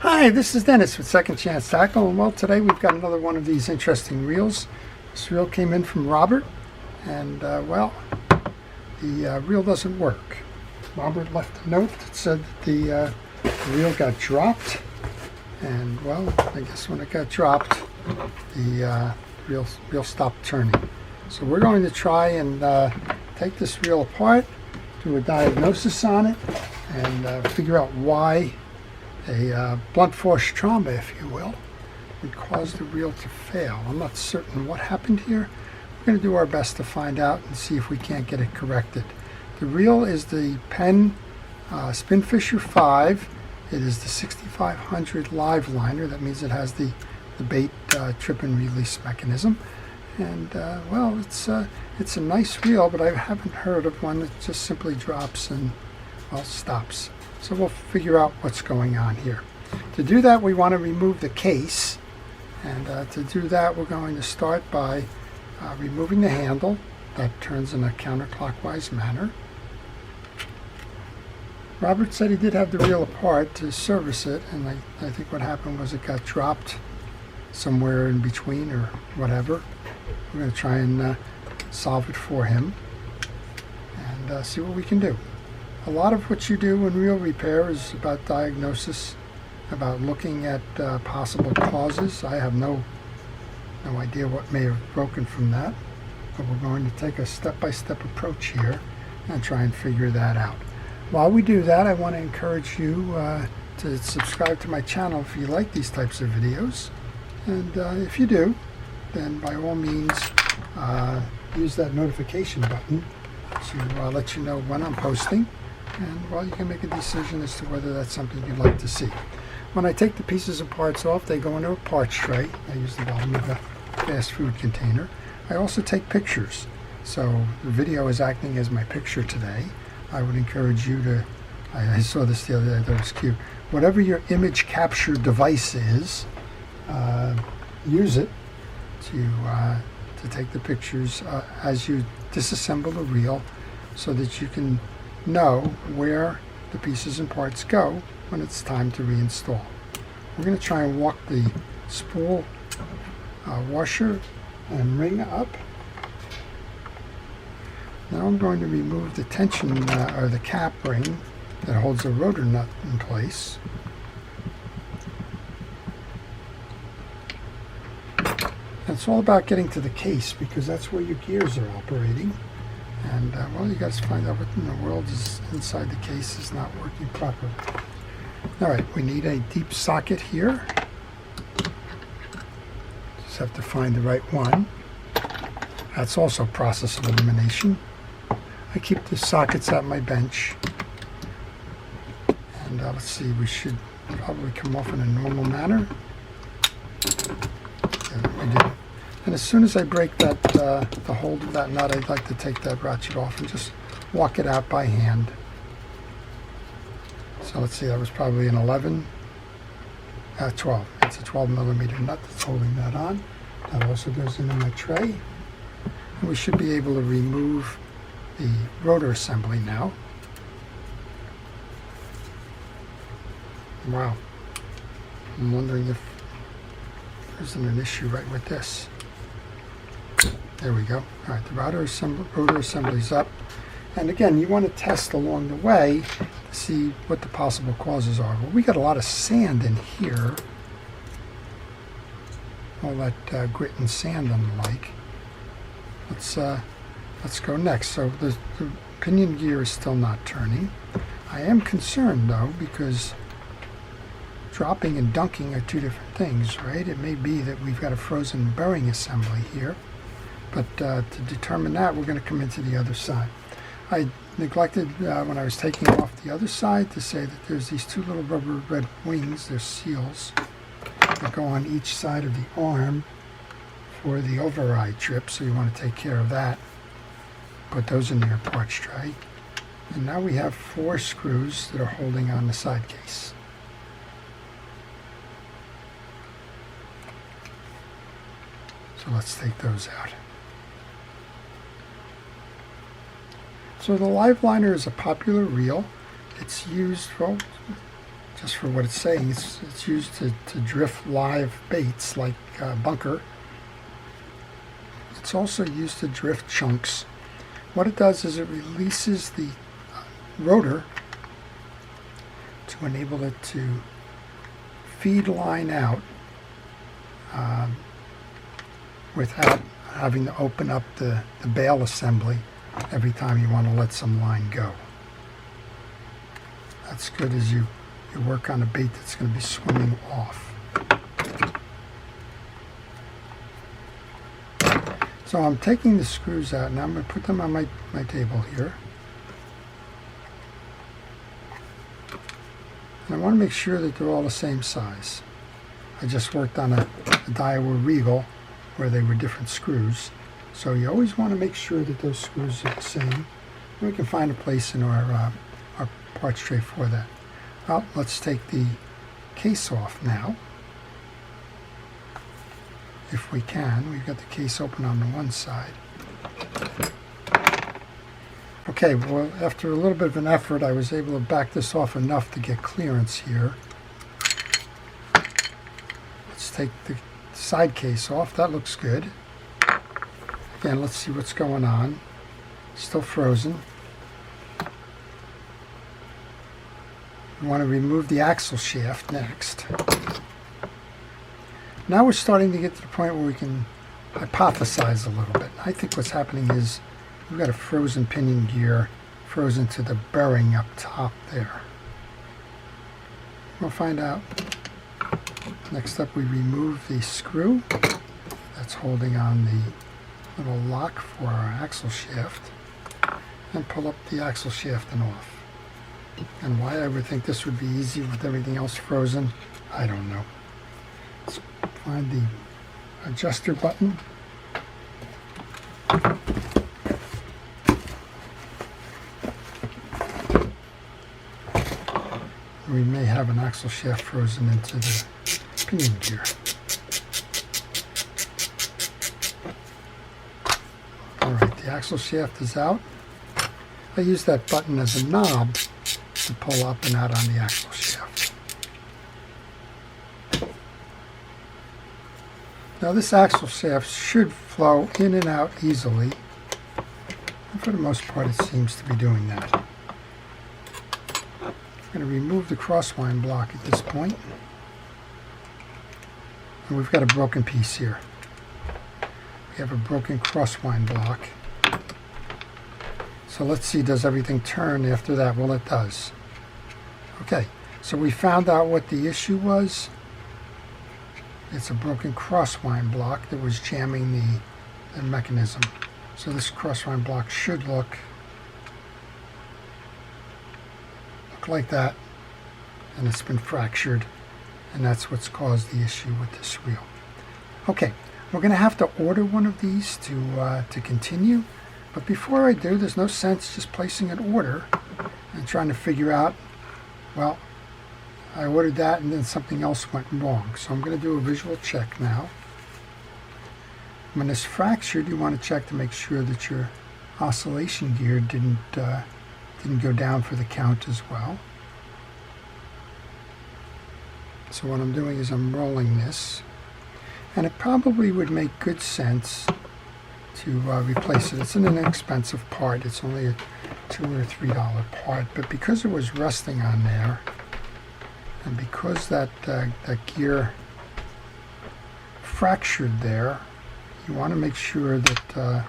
Hi, this is Dennis with Second Chance Tackle, and well, today we've got another one of these interesting reels. This reel came in from Robert, and well, the reel doesn't work. Robert left a note that said that the reel got dropped, and well, I guess when it got dropped, the reel stopped turning. So we're going to try and take this reel apart, do a diagnosis on it, and figure out why a blunt force trauma, if you will, would cause the reel to fail. I'm not certain what happened here. We're going to do our best to find out and see if we can't get it corrected. The reel is the Penn Spinfisher V. It is the 6500 live liner. That means it has the bait trip and release mechanism. And well, it's a nice reel, but I haven't heard of one that just simply drops and, well, stops. So we'll figure out what's going on here. To do that, we want to remove the case. And to do that, we're going to start by removing the handle. That turns in a counterclockwise manner. Robert said he did have the reel apart to service it, and I think what happened was it got dropped somewhere in between or whatever. We're going to try and solve it for him and see what we can do. A lot of what you do in reel repair is about diagnosis, about looking at possible causes. I have no idea what may have broken from that, but we're going to take a step-by-step approach here and try and figure that out. While we do that, I want to encourage you to subscribe to my channel if you like these types of videos. And if you do, then by all means use that notification button to let you know when I'm posting. And well, you can make a decision as to whether that's something you'd like to see. When I take the pieces and parts off, they go into a parts tray. I use the bottom of a fast food container. I also take pictures. So the video is acting as my picture today. I would encourage you to, I saw this the other day, that was cute. Whatever your image capture device is, use it to take the pictures as you disassemble the reel so that you can know where the pieces and parts go when it's time to reinstall. We're going to try and walk the spool washer and ring up. Now I'm going to remove the tension or the cap ring that holds the rotor nut in place. And it's all about getting to the case because that's where your gears are operating. And well, you guys find out what in the world is inside the case is not working properly. All right, we need a deep socket here. Just have to find the right one. That's also process of elimination. I keep the sockets at my bench. And let's see, we should probably come off in a normal manner. Yeah, we did. And as soon as I break that the hold of that nut, I'd like to take that ratchet off and just walk it out by hand. So let's see, that was probably an 12. It's a 12 millimeter nut that's holding that on. That also goes into my tray. And we should be able to remove the rotor assembly now. Wow. I'm wondering if there's an issue right with this. There we go. All right, the rotor assembly's up. And again, you want to test along the way to see what the possible causes are. Well, we got a lot of sand in here. All that grit and sand and the like. Let's go next. So the pinion gear is still not turning. I am concerned though because dropping and dunking are two different things, right? It may be that we've got a frozen bearing assembly here. But to determine that, we're going to come into the other side. I neglected when I was taking off the other side to say that there's these two little rubber red wings, they're seals, that go on each side of the arm for the override trip, so you want to take care of that. Put those in your parts tray. And now we have 4 screws that are holding on the side case. So let's take those out. So the live liner is a popular reel. It's used, well, just for what it's saying. It's used to drift live baits like bunker. It's also used to drift chunks. What it does is it releases the rotor to enable it to feed line out without having to open up the bail assembly every time you want to let some line go. That's good as you work on a bait that's going to be swimming off. So I'm taking the screws out now. I'm going to put them on my table here. And I want to make sure that they're all the same size. I just worked on a Daiwa Regal where they were different screws. So you always want to make sure that those screws are the same. We can find a place in our parts tray for that. Well, let's take the case off now. If we can. We've got the case open on the one side. Okay, well, after a little bit of an effort, I was able to back this off enough to get clearance here. Let's take the side case off. That looks good. Again, let's see what's going on. Still frozen. We want to remove the axle shaft next. Now we're starting to get to the point where we can hypothesize a little bit. I think what's happening is we've got a frozen pinion gear frozen to the bearing up top there. We'll find out. Next up, we remove the screw that's holding on the little lock for our axle shaft and pull up the axle shaft and off. And why I would think this would be easy with everything else frozen, I don't know. Let's find the adjuster button. We may have an axle shaft frozen into the pinion gear. Alright, the axle shaft is out. I use that button as a knob to pull up and out on the axle shaft. Now this axle shaft should flow in and out easily. And for the most part it seems to be doing that. I'm going to remove the crosswind block at this point. And we've got a broken piece here. We have a broken crosswind block. So let's see, does everything turn after that? Well, it does. Okay, so we found out what the issue was. It's a broken crosswind block that was jamming the mechanism. So this crosswind block should look like that, and it's been fractured, and that's what's caused the issue with this wheel. Okay, we're going to have to order one of these to continue, but before I do, there's no sense just placing an order and trying to figure out, well, I ordered that and then something else went wrong. So I'm going to do a visual check now. When it's fractured, you want to check to make sure that your oscillation gear didn't go down for the count as well. So what I'm doing is I'm rolling this, and it probably would make good sense to replace it. It's an inexpensive part. It's only a $2 or $3 part, but because it was resting on there, and because that gear fractured there, you want to make sure that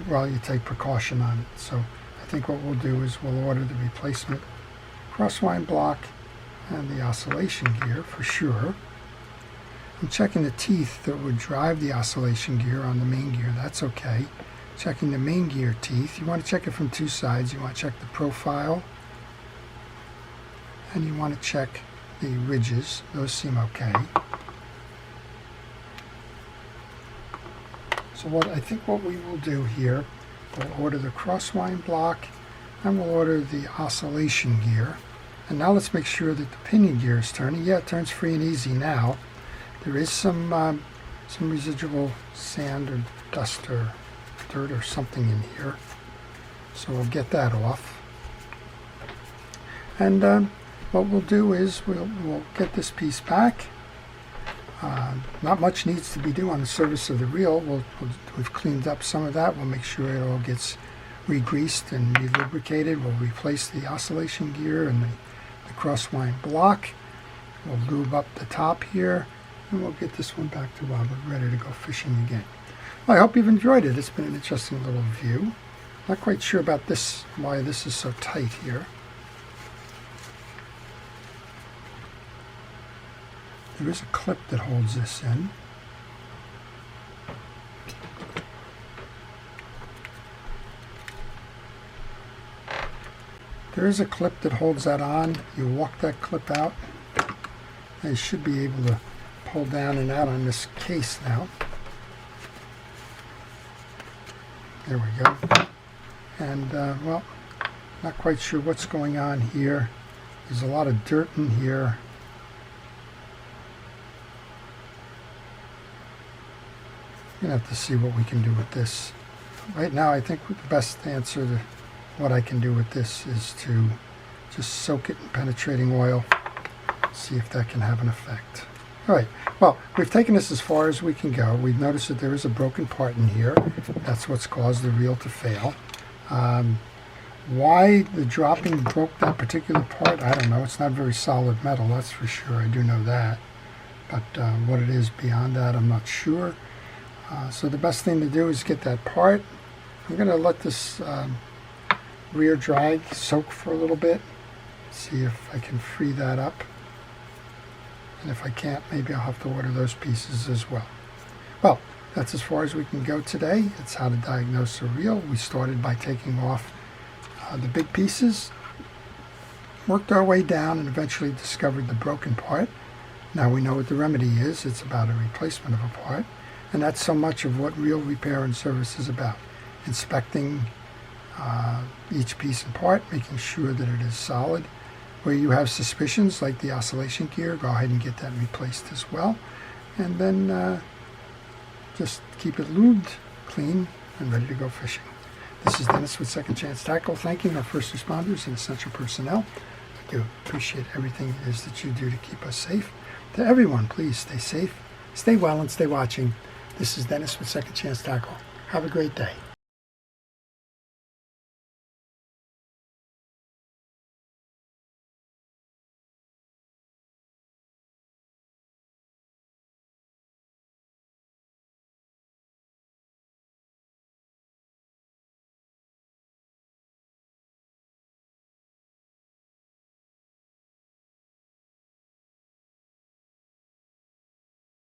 well, you take precaution on it. So I think what we'll do is we'll order the replacement crosswind block and the oscillation gear for sure. I'm checking the teeth that would drive the oscillation gear on the main gear. That's okay. Checking the main gear teeth. You want to check it from two sides. You want to check the profile, and you want to check the ridges. Those seem okay. So I think what we will do here, we'll order the crosswind block and we'll order the oscillation gear. And now let's make sure that the pinion gear is turning. Yeah, it turns free and easy now. There is some residual sand or dust or dirt or something in here. So we'll get that off. And what we'll do is we'll get this piece back. Not much needs to be done on the surface of the reel. We've cleaned up some of that. We'll make sure it all gets re-greased and re-lubricated. We'll replace the oscillation gear and the crosswind block. We'll lube up the top here, and we'll get this one back to Robert, ready to go fishing again. Well, I hope you've enjoyed it. It's been an interesting little view. Not quite sure about this, why this is so tight here. There is a clip that holds this in. There is a clip that holds that on. You walk that clip out, and you should be able to pull down and out on this case now. There we go. And, well, not quite sure what's going on here. There's a lot of dirt in here. We're going to have to see what we can do with this. Right now, I think the best answer to what I can do with this is to just soak it in penetrating oil, see if that can have an effect. All right, well, we've taken this as far as we can go. We've noticed that there is a broken part in here. That's what's caused the reel to fail. Why the dropping broke that particular part, I don't know. It's not very solid metal, that's for sure. I do know that. But what it is beyond that, I'm not sure. So the best thing to do is get that part. I'm going to let this rear drag soak for a little bit. See if I can free that up. And if I can't, maybe I'll have to order those pieces as well. Well, that's as far as we can go today. It's how to diagnose a reel. We started by taking off the big pieces, worked our way down, and eventually discovered the broken part. Now we know what the remedy is. It's about a replacement of a part. And that's so much of what reel repair and service is about. Inspecting each piece and part, making sure that it is solid. Where you have suspicions, like the oscillation gear, go ahead and get that replaced as well. And then just keep it lubed, clean, and ready to go fishing. This is Dennis with Second Chance Tackle, thanking our first responders and essential personnel. I do appreciate everything it is that you do to keep us safe. To everyone, please stay safe, stay well, and stay watching. This is Dennis with Second Chance Tackle. Have a great day.